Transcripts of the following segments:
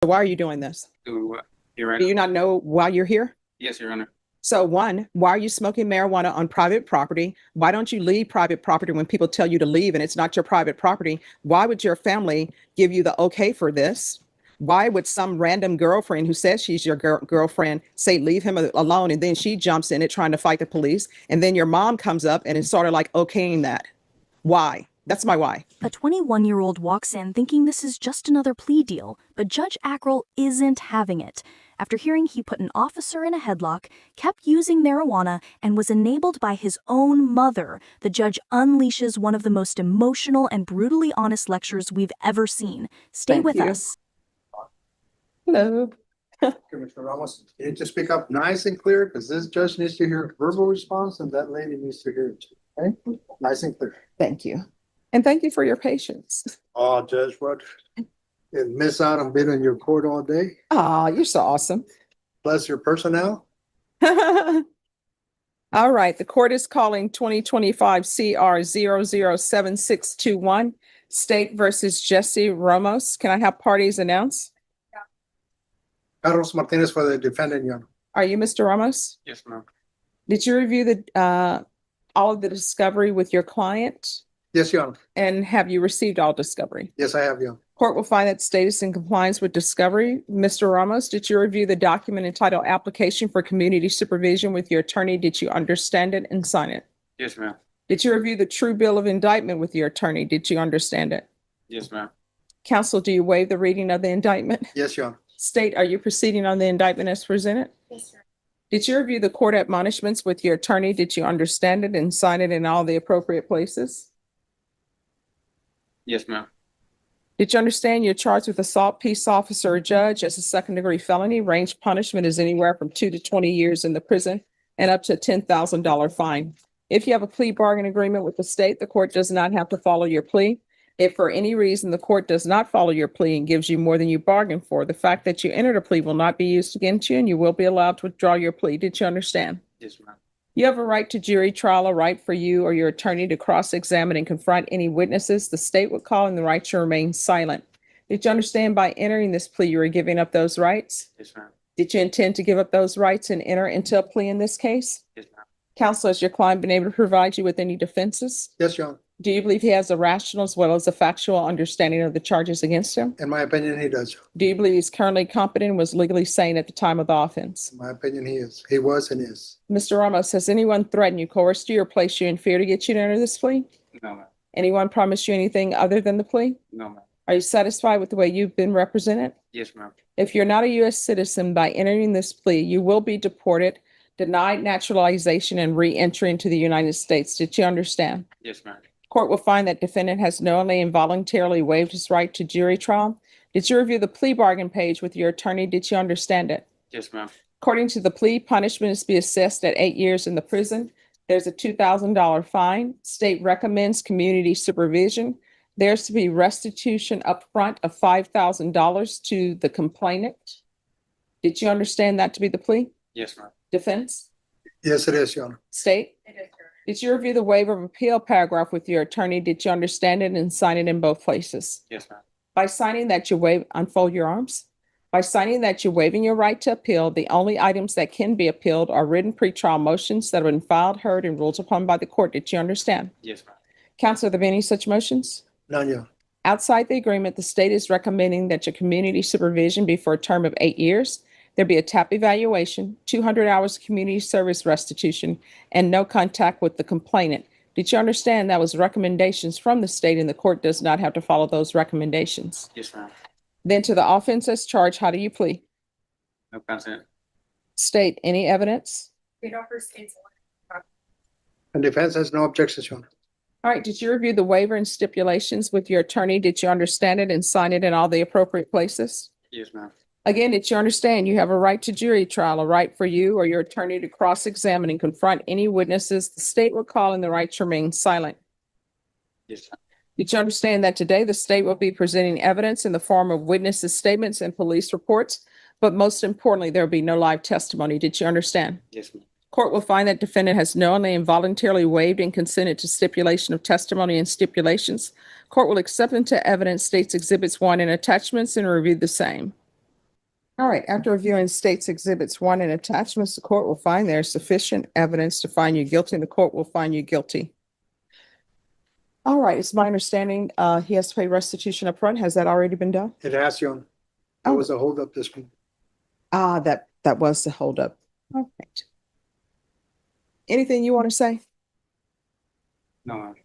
why are you doing this? Do Your Do Honor. you not know why you're here? Yes, Your Honor. So one, why are you smoking marijuana on private property? Why don't you leave private property when people tell you to leave and it's not your private property? Why would your family give you the okay for this? Why would some random girlfriend who says she's your girlfriend say leave him alone, and then she jumps in it trying to fight the police, and then your mom comes up and is sort of like okaying that? Why? That's my why. A 21-year-old walks in thinking this is just another plea deal, but Judge Raquel isn't having it. After hearing he put an officer in a headlock, kept using marijuana, and was enabled by his own mother, the judge unleashes one of the most emotional and brutally honest lectures we've ever seen. Stay Thank with you. us. Hello. Commissioner Ramos, you need to speak up nice and clear because this judge needs to hear a verbal response and that lady needs to hear it too. Okay? Nice and clear. Thank you. And thank you for your patience. Oh, Judge, what? And miss out on being in your court all day, Ah, you're so awesome. plus your personnel. All right, the court is calling 2025 CR 007621, State versus Jesse Ramos. Can I have parties announce? Carlos Martinez for the defendant, Your Honor. Are you Mr. Ramos? Yes, ma'am. Did you review the all of the discovery with your client? Yes, Your Honor. And have you received all discovery? Yes, I have, Your Honor. Court will find that state is in compliance with discovery. Mr. Ramos, did you review the document entitled Application for Community Supervision with your attorney? Did you understand it and sign it? Yes, ma'am. Did you review the true bill of indictment with your attorney? Did you understand it? Yes, ma'am. Counsel, do you waive the reading of the indictment? Yes, Your Honor. State, are you proceeding on the indictment as presented? Yes, sir. Did you review the court admonishments with your attorney? Did you understand it and sign it in all the appropriate places? Yes, ma'am. Did you understand you're charged with assault, peace officer, or judge as a second-degree felony? Range punishment is anywhere from 2 to 20 years in the prison and up to a $10,000 fine. If you have a plea bargain agreement with the state, the court does not have to follow your plea. If for any reason the court does not follow your plea and gives you more than you bargained for, the fact that you entered a plea will not be used against you and you will be allowed to withdraw your plea. Did you understand? Yes, ma'am. You have a right to jury trial, a right for you or your attorney to cross-examine and confront any witnesses the state would call, and the right to remain silent. Did you understand by entering this plea you are giving up those rights? Yes, ma'am. Did you intend to give up those rights and enter into a plea in this case? Yes, ma'am. Counsel, has your client been able to provide you with any defenses? Yes, Your Honor. Do you believe he has a rational as well as a factual understanding of the charges against him? In my opinion, he does. Do you believe he's currently competent and was legally sane at the time of the offense? In my opinion, he is. He was and is. Mr. Ramos, has anyone threatened you, coerced you, or placed you in fear to get you to enter this plea? No, ma'am. Anyone promised you anything other than the plea? No, ma'am. Are you satisfied with the way you've been represented? Yes, ma'am. If you're not a U.S. citizen by entering this plea, you will be deported, denied naturalization, and re-entry into the United States. Did you understand? Yes, ma'am. Court will find that defendant has knowingly and voluntarily waived his right to jury trial. Did you review the plea bargain page with your attorney? Did you understand it? Yes, ma'am. According to the plea, punishment is to be assessed at 8 years in the prison. There's a $2,000 fine. State recommends community supervision. There's to be restitution upfront of $5,000 to the complainant. Did you understand that to be the plea? Yes, ma'am. Defense? Yes, it is, Your Honor. State? Did you review the waiver of appeal paragraph with your attorney? Did you understand it and sign it in both places? Yes, ma'am. By signing that you waive, unfold your arms. By signing that you're waiving your right to appeal, the only items that can be appealed are written pretrial motions that have been filed, heard, and ruled upon by the court. Did you understand? Yes, ma'am. Counsel, are there any such motions? None, Your Honor. Outside the agreement, the state is recommending that your community supervision be for a term of 8 years. There be a TAP evaluation, 200 hours of community service restitution, and no contact with the complainant. Did you understand that was recommendations from the state and the court does not have to follow those recommendations? Yes, ma'am. Then to the offense as charged, how do you plead? No consent. State, any evidence? And defense has no objections, Your Honor. All right, did you review the waiver and stipulations with your attorney? Did you understand it and sign it in all the appropriate places? Yes, ma'am. Again, did you understand you have a right to jury trial, a right for you or your attorney to cross-examine and confront any witnesses the state will call, and the right to remain silent? Yes, ma'am. Did you understand that today the state will be presenting evidence in the form of witnesses' statements and police reports, but most importantly, there will be no live testimony? Did you understand? Yes, ma'am. Court will find that defendant has knowingly and voluntarily waived and consented to stipulation of testimony and stipulations. Court will accept into evidence state's exhibits 1 and attachments and review the same. All right, after reviewing states exhibits 1 and attachments, the court will find there is sufficient evidence to find you guilty, and the court will find you guilty. All right, it's my understanding, he has to pay restitution up front. Has that already been done? It has you on. There was a holdup this week. Ah, that was the holdup. All right. Anything you want to say? No, ma'am.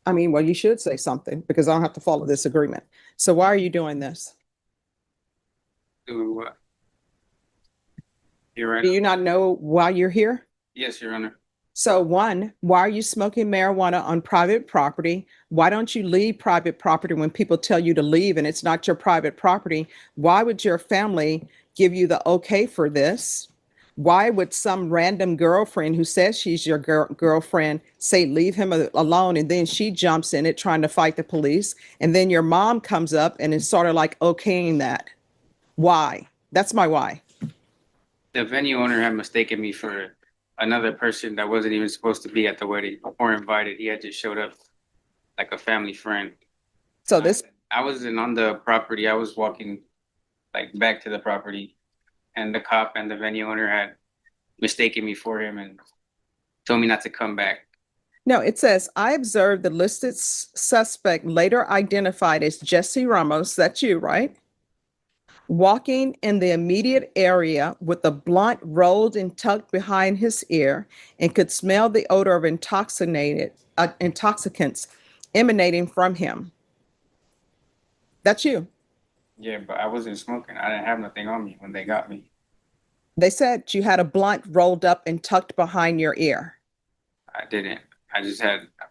I mean, well, you should say something because I don't have to follow this agreement. So why are you doing this? Do what? You're right. Do you not know why you're here? Yes, Your Honor. So 1, why are you smoking marijuana on private property? Why don't you leave private property when people tell you to leave and it's not your private property? Why would your family give you the okay for this? Why would some random girlfriend who says she's your girlfriend say leave him alone, and then she jumps in it trying to fight the police, and then your mom comes up and is sort of like okaying that? Why? That's my why. The venue owner had mistaken me for another person that wasn't even supposed to be at the wedding or invited. He had just showed up like a family friend. So this, I wasn't on the property. I was walking like back to the property, and the cop and the venue owner had mistaken me for him and told me not to come back. no, it says, I observed the listed suspect later identified as Jesse Ramos, that's you, right? Walking in the immediate area with a blunt rolled and tucked behind his ear, and could smell the odor of intoxicants emanating from him. That's you. Yeah, but I wasn't smoking. I didn't have nothing on me when they got me. They said you had a blunt rolled up and tucked behind your ear. I didn't. I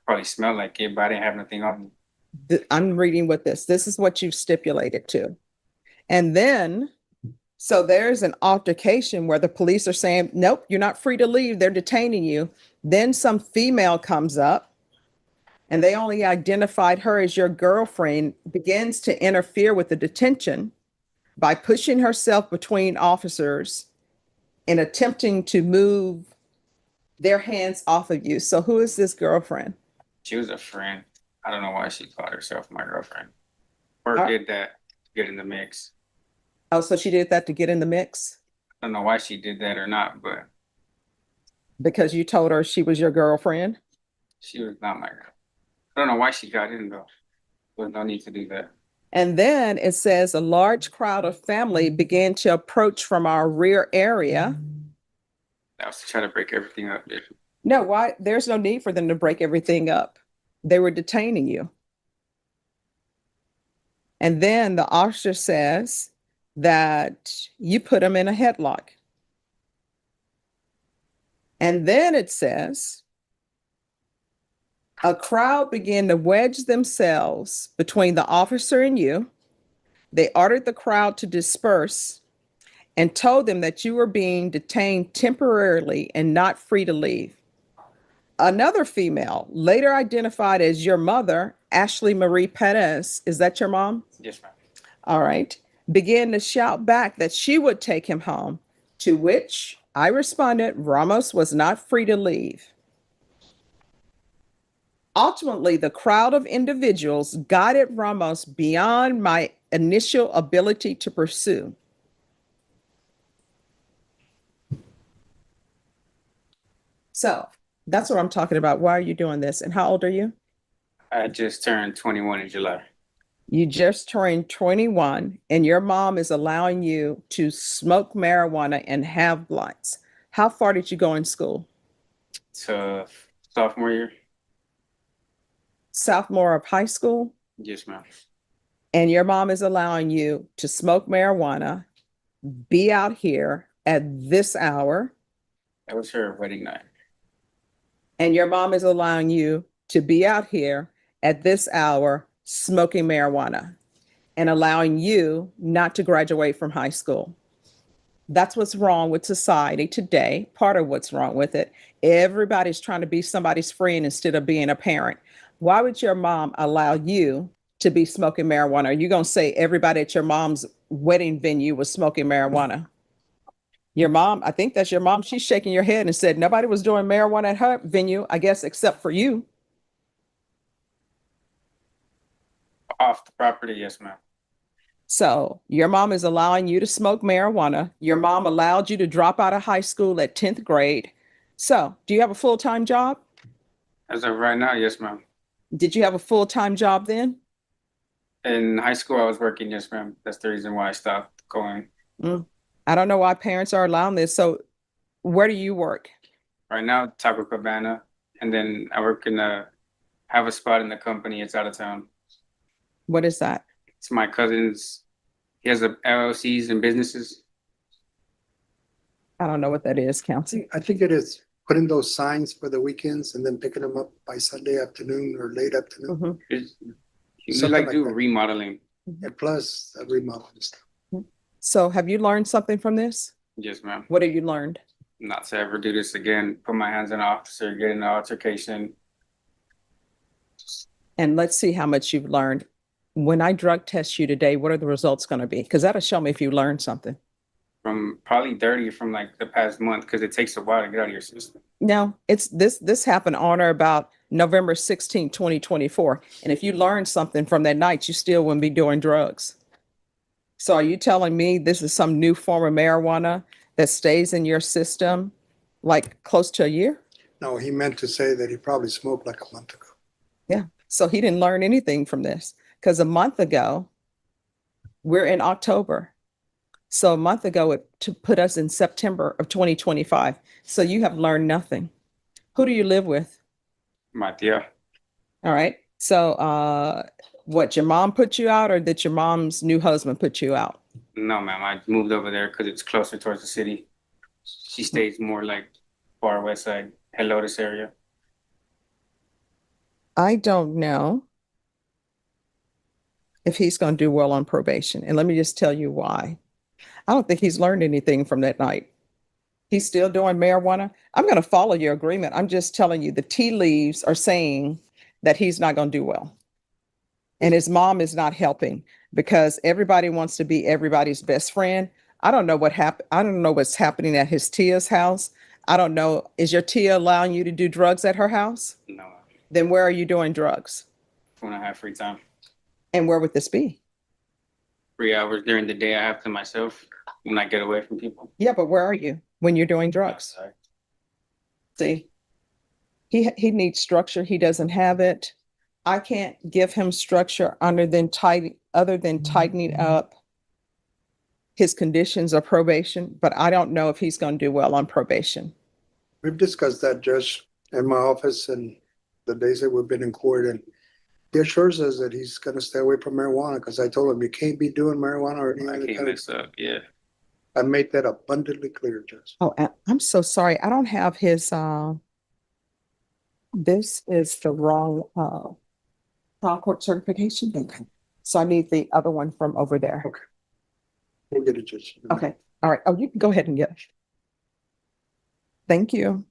probably smelled like it, but I didn't have nothing on me. I'm reading what this is what you've stipulated to. And then, so there's an altercation where the police are saying, nope, you're not free to leave. They're detaining you. Then some female comes up and they only identified her as your girlfriend, begins to interfere with the detention by pushing herself between officers and attempting to move their hands off of you. So who is this girlfriend? She was a friend. I don't know why she called herself my girlfriend. Or did that to get in the mix. Oh, so she did that to get in the mix? I don't know why she did that or not, but Because you told her she was your girlfriend? she was not my girl. I don't know why she got in though. There was no need to do that. And then it says a large crowd of family began to approach from our rear area. That was to try to break everything up. Dude. No, why? There's no need for them to break everything up. They were detaining you. And then the officer says that you put him in a headlock. And then it says a crowd began to wedge themselves between the officer and you. They ordered the crowd to disperse and told them that you were being detained temporarily and not free to leave. Another female, later identified as your mother, Ashley Marie Perez, is that your mom? Yes, ma'am. All right, began to shout back that she would take him home, to which I responded, Ramos was not free to leave. Ultimately, the crowd of individuals guided Ramos beyond my initial ability to pursue. So that's what I'm talking about. Why are you doing this? And how old are you? I just turned 21 in July. You just turned 21 and your mom is allowing you to smoke marijuana and have blunts. How far did you go in school? So sophomore year? Sophomore of high school? Yes, ma'am. And your mom is allowing you to smoke marijuana, be out here at this hour. That was her wedding night. And your mom is allowing you to be out here at this hour smoking marijuana and allowing you not to graduate from high school. That's what's wrong with society today. Part of what's wrong with it. Everybody's trying to be somebody's friend instead of being a parent. Why would your mom allow you to be smoking marijuana? Are you going to say everybody at your mom's wedding venue was smoking marijuana? Your mom, I think that's your mom. She's shaking your head and said nobody was doing marijuana at her venue, I guess, except for you. Off the property, yes, ma'am. So your mom is allowing you to smoke marijuana. Your mom allowed you to drop out of high school at 10th grade. So do you have a full-time job? As of right now, yes, ma'am. Did you have a full-time job then? In high school, I was working, yes, ma'am. That's the reason why I stopped going. I don't know why parents are allowing this. So where do you work? Right now, Taco Cabana, and then I work have a spot in the company. It's out of town. What is that? It's my cousin's. He has a LLCs and businesses. I don't know what that is, Counsel. I think it is putting those signs for the weekends and then picking them up by Sunday afternoon or late afternoon. Mhm. We Something like like do that. remodeling. And plus remodel and stuff. So have you learned something from this? Yes, ma'am. What have you learned? Not to ever do this again. Put my hands on an officer, get in an altercation. And let's see how much you've learned. When I drug test you today, what are the results going to be? Because that'll show me if you learned something. From probably dirty from like the past month because it takes a while to get out of your system. No, it's this happened on or about November 16, 2024. And if you learned something from that night, you still wouldn't be doing drugs. So are you telling me this is some new form of marijuana that stays in your system like close to a year? No, he meant to say that he probably smoked like a month ago. Yeah. So he didn't learn anything from this because a month ago, we're in October. So a month ago, to put us in September of 2025. So you have learned nothing. Who do you live with? My tia. All right. So what, your mom put you out or did your mom's new husband put you out? No, ma'am. I moved over there because it's closer towards the city. She stays more like far west side, Helotes area. I don't know if he's going to do well on probation. And let me just tell you why. I don't think he's learned anything from that night. He's still doing marijuana. I'm going to follow your agreement. I'm just telling you the tea leaves are saying that he's not going to do well. And his mom is not helping because everybody wants to be everybody's best friend. I don't know what happened. I don't know what's happening at his tia's house. I don't know. Is your tia allowing you to do drugs at her house? No, ma'am. Then where are you doing drugs? 2.5 free time. And where would this be? 3 hours during the day I have to myself when I get away from people. Yeah, but where are you when you're doing drugs? Outside. See, he needs structure. He doesn't have it. I can't give him structure other than tightening up his conditions of probation, but I don't know if he's going to do well on probation. We've discussed that, Judge, in my office and the days that we've been in court, and he assures us that he's gonna stay away from marijuana, because I told him you can't be doing marijuana or any I other can't kind of. mess up. Yeah. I made that abundantly clear, Judge. Oh, I'm so sorry. I don't have his, this is the wrong, trial court certification. Okay. So I need the other one from over there. Okay. We'll get it, Judge. Okay. All right. Oh, you can go ahead and get it. Thank you.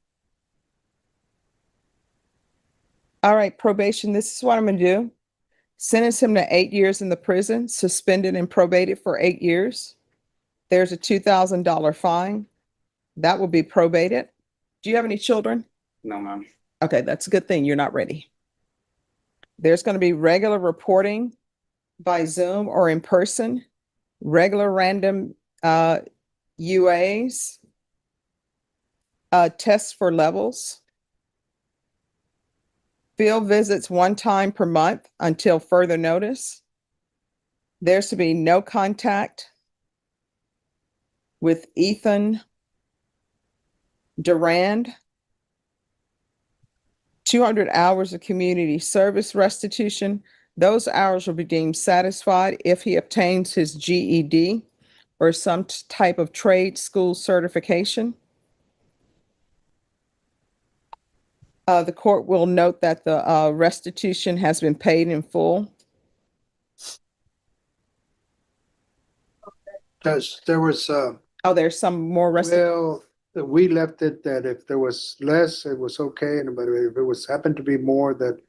All right, probation. This is what I'm going to do. Sentence him to 8 years in the prison, suspended and probated for 8 years. There's a $2,000 fine. That will be probated. Do you have any children? No, ma'am. Okay, that's a good thing. You're not ready. There's going to be regular reporting by Zoom or in person, regular random UAs, tests for levels, field visits 1 time per month until further notice. There's to be no contact with Ethan Durand. 200 hours of community service restitution. Those hours will be deemed satisfied if he obtains his GED or some type of trade school certification. The court will note that the restitution has been paid in full. Judge, there was, Oh, there's some more restitution. well, we left it that if there was less, it was okay, and but if it was happened to be more, that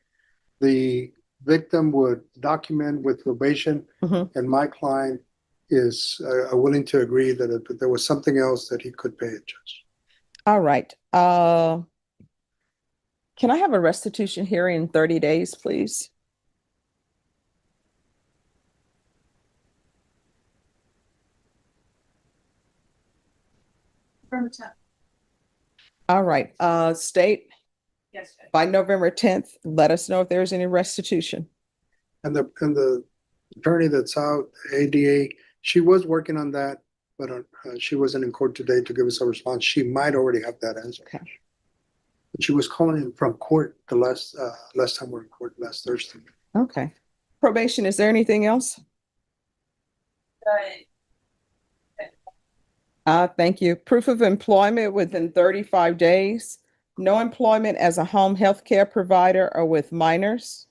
the victim would document with probation, Mhm. and my client is willing to agree that if there was something else that he could pay it, Judge. All right. Can I have a restitution hearing in 30 days, please? All right, state, Yes, Judge. by November 10th, let us know if there's any restitution. And the attorney that's out, ADA, she was working on that, but she wasn't in court today to give us a response. She might already have that answer. Okay. But she was calling in from court the last time we were in court, last Thursday. Okay. Probation, is there anything else? Thank you. Proof of employment within 35 days. No employment as a home health care provider or with minors.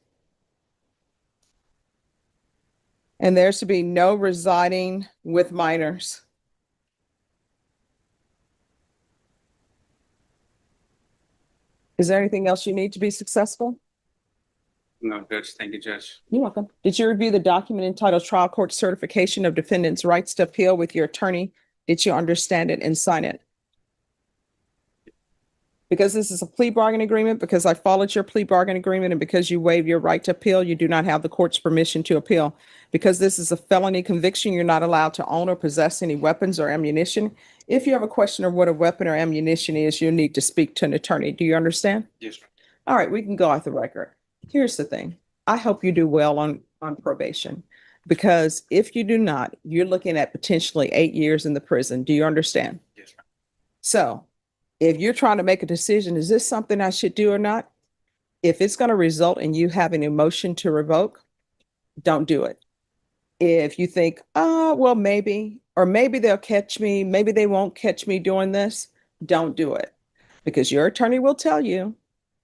And there's to be no residing with minors. Is there anything else you need to be successful? No, Judge, thank you, Judge. You're welcome. Did you review the document entitled Trial Court Certification of Defendant's Rights to Appeal with your attorney? Did you understand it and sign it? Because this is a plea bargain agreement, because I followed your plea bargain agreement, and because you waive your right to appeal, you do not have the court's permission to appeal. Because this is a felony conviction, you're not allowed to own or possess any weapons or ammunition. If you have a question of what a weapon or ammunition is, you'll need to speak to an attorney. Do you understand? Yes, ma'am. All right, we can go off the record. Here's the thing. I hope you do well on probation, because if you do not, you're looking at potentially 8 years in the prison. Do you understand? Yes, ma'am. So if you're trying to make a decision, is this something I should do or not? If it's going to result in you having a motion to revoke, don't do it. If you think, oh, well, maybe, or maybe they'll catch me, maybe they won't catch me doing this, don't do it. Because your attorney will tell you,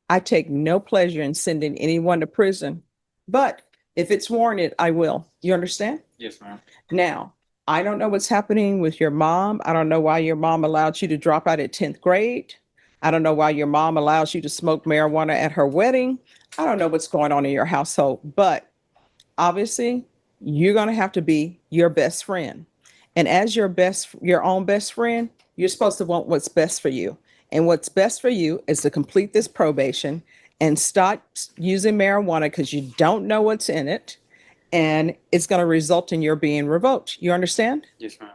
I take no pleasure in sending anyone to prison, but if it's warranted, I will. You understand? Yes, ma'am. Now, I don't know what's happening with your mom. I don't know why your mom allowed you to drop out at 10th grade. I don't know why your mom allows you to smoke marijuana at her wedding. I don't know what's going on in your household, but obviously you're going to have to be your best friend. And as your own best friend, you're supposed to want what's best for you. And what's best for you is to complete this probation and stop using marijuana because you don't know what's in it. And it's going to result in your being revoked. You understand? Yes, ma'am.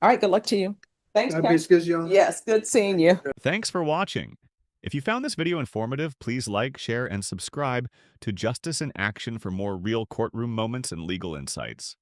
All right, good luck to you. Thanks, Kat. Excuse you. Yes, good seeing you. Thanks for watching. If you found this video informative, please like, share, and subscribe to Justice in Action for more real courtroom moments and legal insights.